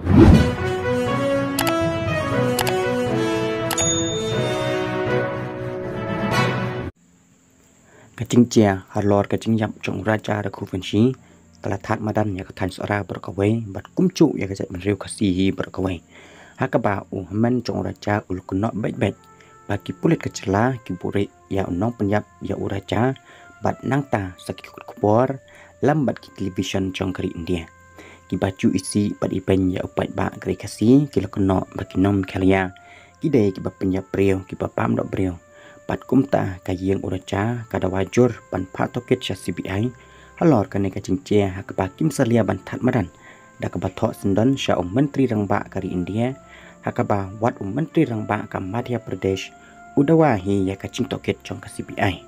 Kacing cia halor kacing yap trong raja da kuvensi telah tat madan ya katan sora berkawai bat kumcu ya kajat menriu kasihi berkawai hakaba man trong raja ul kunok baik-baik bagi pulit kecela kiburi ya unong penyap ya uraja bat nangta sakikut kubor lambat ki television trong kari India ki baju isi bat ipen ya upai ba kari kasi kila kunok bagi nom kalia kidai ki bat penyap brio ki bat pam dok brio pat kumta kayeng uraja kada wajur ban patoket sya CBI halor kane kacing cia hakaba kim salia ban tat madan da ka bathok sendon sya menteri rangba kari India hakaba wat menteri rangba ka Madhya Pradesh udawahi ya kacing toket chong ka CBI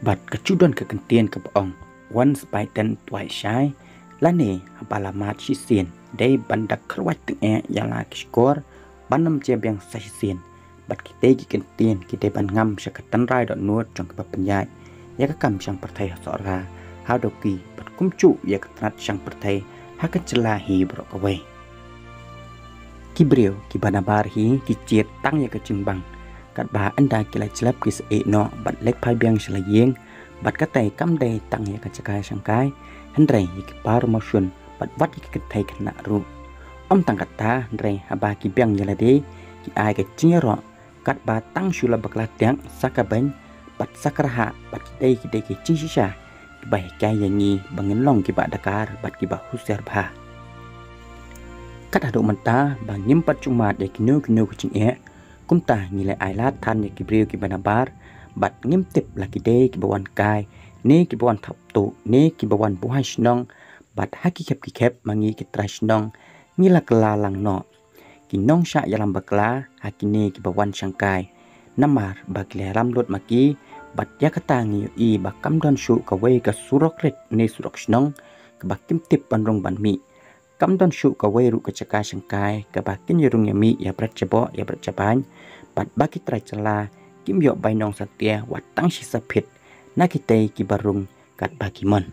bat kacudon ke kentien ke boong once bitten twice shy lane abalamat sisien dai bandak kelwat teng yala skor banam jebang sisien bat kita kentien kita ban ngam syakatan rai dot nuot trong ke penyai ya kam sang pertai sora hadoki bat kumcu ya ketrat sang pertai hakat celahi brokawai kibrio kibana barhi kicit tang ya kecimbang kat ba anda kila celap kis no bat lek pai biang selayeng bat katai kam dai tang ya kacakai sangkai hendrai ya kipar motion bat wat ya ketai kena ru om tang kata hendrai haba ki biang yalade ki ai ke cinyaro kat ba tang shula bakla tiang sakaben bat sakraha bat kidai ki cisisa bai kai yangi bangen long ki ba dakar bat ki ba husar bha kat aduk menta bangim pat cumat ya kinu kucing kumta ngile ailat tan ya kibriu ki banabar bat ngim tip laki dei ki bawan kai ne ki bawan thap tu ne ki bawan buhai snong bat haki kep mangi ki trasnong ngila kelalang no kinong sya yalam bakla hakine ki bawan sangkai namar bakle ramlot maki bat ya katangi i bakam don shu kawai ka surok ret ne surok snong ka bakim tip panrong banmi kam don shu kawai ru ka caka sangkai ka bakin yurung yami ya bratjabo ya bratjaban bat baki trai cela kim yo bainong satya watang sisa pit nakitei ki barung kat bakimon